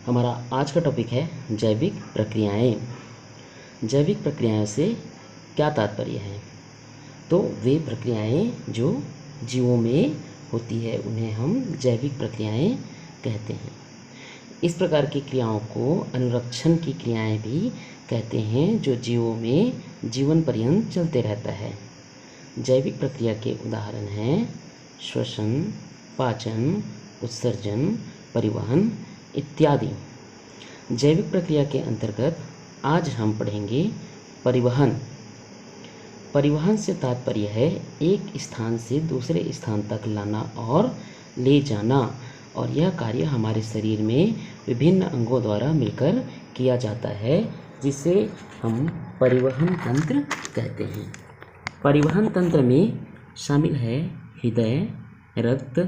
हमारा आज का टॉपिक है जैविक प्रक्रियाएं। जैविक प्रक्रियाओं से क्या तात्पर्य है? तो वे प्रक्रियाएं जो जीवों में होती है उन्हें हम जैविक प्रक्रियाएं कहते हैं। इस प्रकार की क्रियाओं को अनुरक्षण की क्रियाएं भी कहते हैं, जो जीवों में जीवन पर्यंत चलते रहता है। जैविक प्रक्रिया के उदाहरण हैं श्वसन, पाचन, उत्सर्जन, परिवहन इत्यादि। जैविक प्रक्रिया के अंतर्गत आज हम पढ़ेंगे परिवहन। परिवहन से तात्पर्य है एक स्थान से दूसरे स्थान तक लाना और ले जाना, और यह कार्य हमारे शरीर में विभिन्न अंगों द्वारा मिलकर किया जाता है, जिसे हम परिवहन तंत्र कहते हैं। परिवहन तंत्र में शामिल है हृदय, रक्त,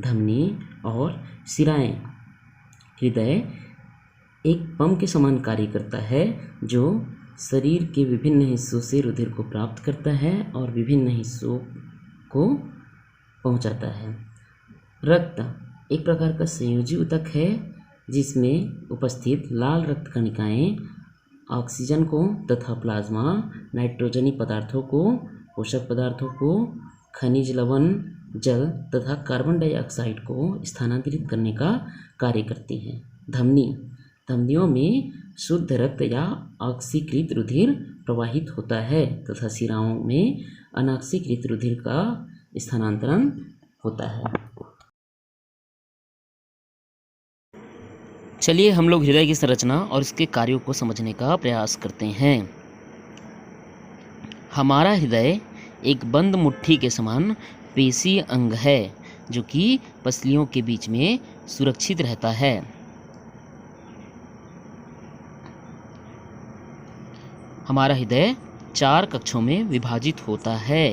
धमनी और शिराएं। हृदय एक पंप के समान कार्य करता है, जो शरीर के विभिन्न हिस्सों से रुधिर को प्राप्त करता है और विभिन्न हिस्सों को पहुंचाता है। रक्त एक प्रकार का संयोजी ऊतक है, जिसमें उपस्थित लाल रक्त कणिकाएं ऑक्सीजन को तथा प्लाज्मा नाइट्रोजनी पदार्थों को, पोषक पदार्थों को, खनिज लवण, जल तथा कार्बन डाइऑक्साइड को स्थानांतरित करने का कार्य करती हैं। धमनियों में शुद्ध रक्त या ऑक्सीकृत रुधिर प्रवाहित होता है तथा शिराओं में अनॉक्सीकृत रुधिर का स्थानांतरण होता है। चलिए हम लोग हृदय की संरचना और इसके कार्यों को समझने का प्रयास करते हैं। हमारा हृदय एक बंद मुट्ठी के समान पेशीय अंग है, जो कि पसलियों के बीच में सुरक्षित रहता है। हमारा हृदय 4 कक्षों में विभाजित होता है,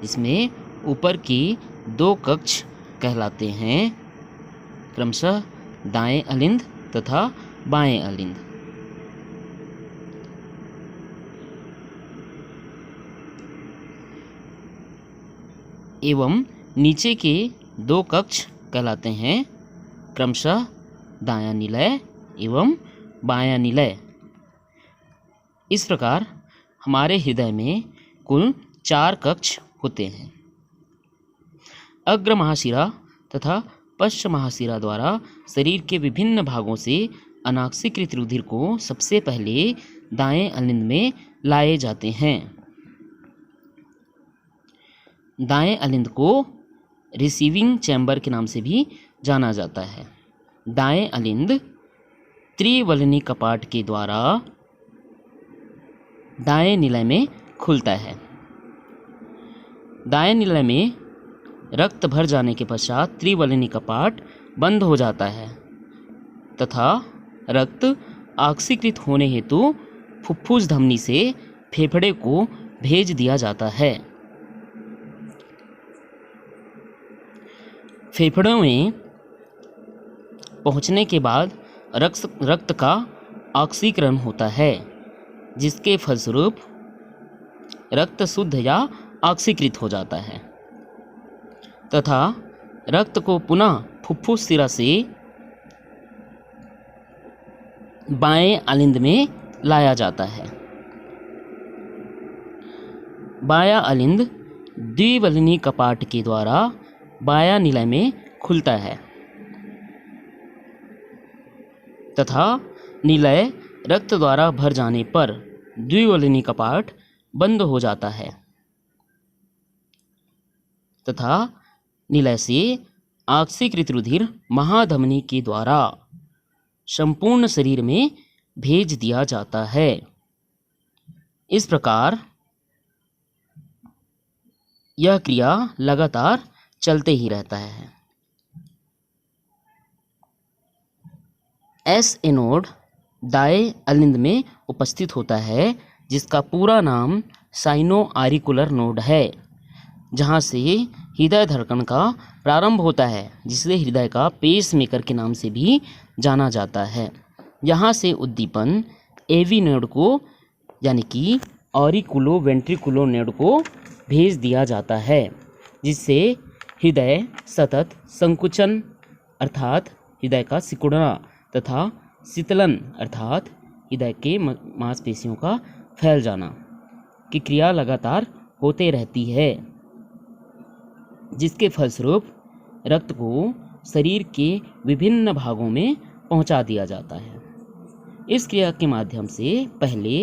जिसमें ऊपर की 2 कक्ष कहलाते हैं क्रमशः दाएं अलिंद तथा बाएं अलिंद। एवं नीचे के 2 कक्ष कहलाते हैं क्रमशः दायां निलय एवं बायां निलय। इस प्रकार हमारे हृदय में कुल 4 कक्ष होते हैं। अग्र महाशिरा तथा पश्च महाशिरा द्वारा शरीर के विभिन्न भागों से अनॉक्सीकृत रुधिर को सबसे पहले दाएं अलिंद में लाए जाते हैं। दाएं अलिंद को रिसीविंग चैम्बर के नाम से भी जाना जाता है। दाएं अलिंद त्रिवलनी कपाट के द्वारा दाएं निलय में खुलता है। दाएं निलय में रक्त भर जाने के पश्चात त्रिवलनी कपाट बंद हो जाता है तथा रक्त ऑक्सीकृत होने हेतु फुफ्फुस धमनी से फेफड़े को भेज दिया जाता है। फेफड़ों में पहुंचने के बाद रक्त का ऑक्सीकरण होता है, जिसके फलस्वरूप रक्त शुद्ध या ऑक्सीकृत हो जाता है तथा रक्त को पुनः फुफ्फुस शिरा से बाएं अलिंद में लाया जाता है। बायां अलिंद द्विवलनी कपाट के द्वारा बायां निलय में खुलता है तथा निलय रक्त द्वारा भर जाने पर द्विवलनी कपाट बंद हो जाता है तथा निलय से ऑक्सीकृत रुधिर महाधमनी के द्वारा संपूर्ण शरीर में भेज दिया जाता है। इस प्रकार यह क्रिया लगातार चलते ही रहता है। एस एनोड दाएं अलिंद में उपस्थित होता है, जिसका पूरा नाम साइनो आरिकुलर नोड है, जहाँ से हृदय धड़कन का प्रारंभ होता है, जिसे हृदय का पेसमेकर के नाम से भी जाना जाता है। यहाँ से उद्दीपन एवी नोड को यानी कि ऑरिकुलो वेंट्रिकुलो नोड को भेज दिया जाता है, जिससे हृदय सतत संकुचन अर्थात हृदय का सिकुड़ना तथा शीतलन अर्थात हृदय के मांसपेशियों का फैल जाना की क्रिया लगातार होते रहती है, जिसके फलस्वरूप रक्त को शरीर के विभिन्न भागों में पहुंचा दिया जाता है। इस क्रिया के माध्यम से पहले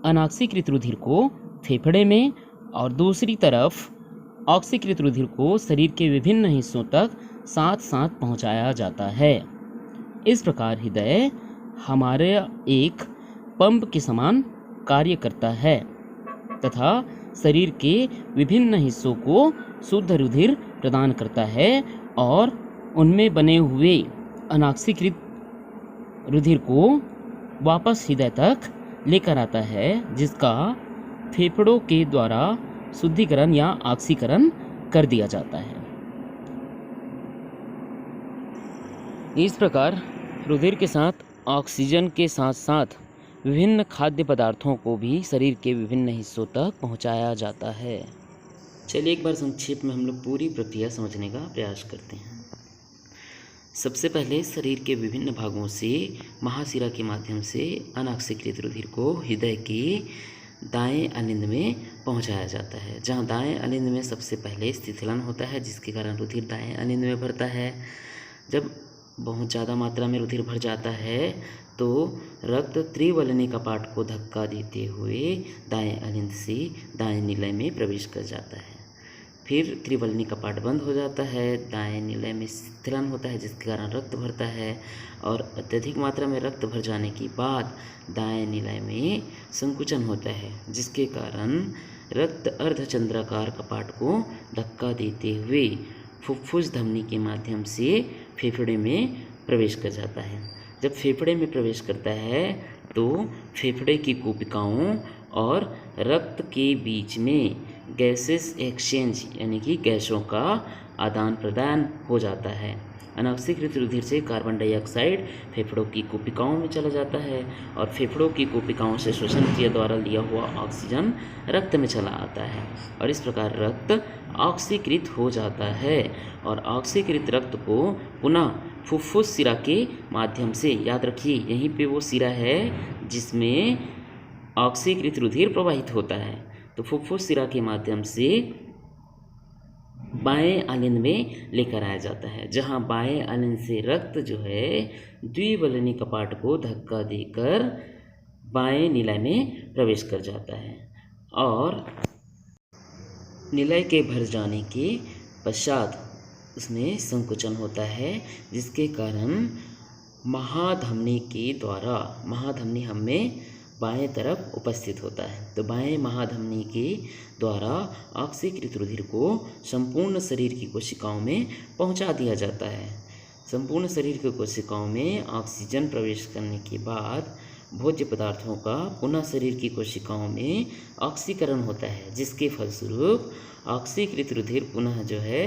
अनाक्सीकृत रुधिर को फेफड़े में और दूसरी तरफ ऑक्सीकृत रुधिर को शरीर के विभिन्न हिस्सों तक साथ साथ पहुंचाया जाता है। इस प्रकार हृदय हमारे एक पंप के समान कार्य करता है तथा शरीर के विभिन्न हिस्सों को शुद्ध रुधिर प्रदान करता है और उनमें बने हुए अनाक्सीकृत रुधिर को वापस हृदय तक लेकर आता है, जिसका फेफड़ों के द्वारा शुद्धिकरण या ऑक्सीकरण कर दिया जाता है। इस प्रकार रुधिर के साथ ऑक्सीजन के साथ साथ विभिन्न खाद्य पदार्थों को भी शरीर के विभिन्न हिस्सों तक पहुंचाया जाता है। चलिए एक बार संक्षेप में हम लोग पूरी प्रक्रिया समझने का प्रयास करते हैं। सबसे पहले शरीर के विभिन्न भागों से महाशिरा के माध्यम से अनाक्सीकृत रुधिर को हृदय के दाएं अलिंद में पहुंचाया जाता है, जहां दाएं अलिंद में सबसे पहले स्थितिलन होता है, जिसके कारण रुधिर दाएं अलिंद में भरता है। जब बहुत ज़्यादा मात्रा में रुधिर भर जाता है तो रक्त त्रिवलनी कपाट को धक्का देते हुए दाएं अलिंद से दाएं निलय में प्रवेश कर जाता है। फिर त्रिवलनी कपाट बंद हो जाता है, दाएं निलय में स्थितिलन होता है, जिसके कारण रक्त भरता है और अत्यधिक मात्रा में रक्त भर जाने के बाद दाएं निलय में संकुचन होता है, जिसके कारण रक्त अर्धचंद्राकार कपाट को धक्का देते हुए फुफ्फुस धमनी के माध्यम से फेफड़े में प्रवेश कर जाता है। जब फेफड़े में प्रवेश करता है तो फेफड़े की कोशिकाओं और रक्त के बीच में गैसेस एक्सचेंज यानी कि गैसों का आदान प्रदान हो जाता है। अनाक्सीकृत रुधिर से कार्बन डाइऑक्साइड फेफड़ों की कोशिकाओं में चला जाता है और फेफड़ों की कोशिकाओं से श्वसन क्रिया द्वारा लिया हुआ ऑक्सीजन रक्त में चला आता है और इस प्रकार रक्त ऑक्सीकृत हो जाता है और ऑक्सीकृत रक्त को पुनः फुफ्फुस शिरा के माध्यम से, याद रखिए यहीं पे वो शिरा है जिसमें ऑक्सीकृत रुधिर प्रवाहित होता है, तो फुफ्फुस शिरा के माध्यम से बाएं अलिंद में लेकर आया जाता है, जहां बाएं अलिंद से रक्त जो है द्विवलनी कपाट को धक्का देकर बाएं निलय में प्रवेश कर जाता है और निलय के भर जाने के पश्चात उसमें संकुचन होता है, जिसके कारण महाधमनी के द्वारा, महाधमनी हमें बाएं तरफ उपस्थित होता है, तो बाएं महाधमनी के द्वारा ऑक्सीकृत रुधिर को संपूर्ण शरीर की कोशिकाओं में पहुंचा दिया जाता है। संपूर्ण शरीर की कोशिकाओं में ऑक्सीजन प्रवेश करने के बाद भोज्य पदार्थों का पुनः शरीर की कोशिकाओं में ऑक्सीकरण होता है, जिसके फलस्वरूप ऑक्सीकृत रुधिर पुनः जो है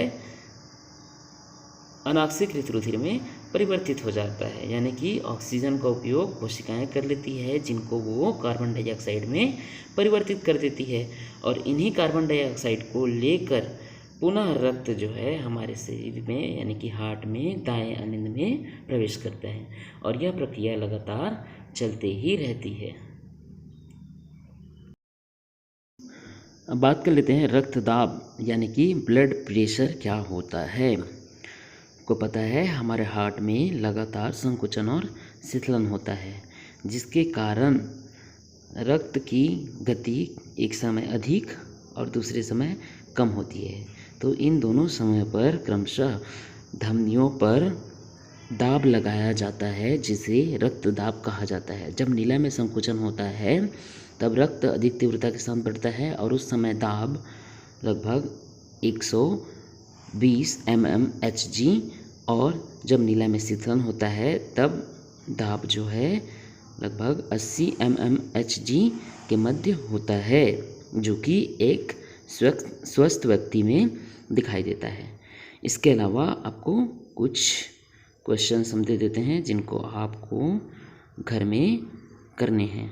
अनाक्सीकृत रुधिर में परिवर्तित हो जाता है, यानी कि ऑक्सीजन का उपयोग कोशिकाएं कर लेती है, जिनको वो कार्बन डाइऑक्साइड में परिवर्तित कर देती है और इन्हीं कार्बन डाइऑक्साइड को लेकर पुनः रक्त जो है हमारे शरीर में यानी कि हार्ट में दाएं अलिंद में प्रवेश करता है और यह प्रक्रिया लगातार चलते ही रहती है। अब बात कर लेते हैं रक्तदाब यानी कि ब्लड प्रेशर क्या होता है। को पता है हमारे हार्ट में लगातार संकुचन और शीतलन होता है, जिसके कारण रक्त की गति एक समय अधिक और दूसरे समय कम होती है, तो इन दोनों समय पर क्रमशः धमनियों पर दाब लगाया जाता है, जिसे रक्तदाब कहा जाता है। जब निलय में संकुचन होता है तब रक्त अधिक तीव्रता के साथ बढ़ता है और उस समय दाब लगभग 120 mmHg और जब निलय में शीतलन होता है तब दाब जो है लगभग 80 mmHg के मध्य होता है, जो कि एक स्वस्थ व्यक्ति में दिखाई देता है। इसके अलावा आपको कुछ क्वेश्चन हम दे देते हैं जिनको आपको घर में करने हैं।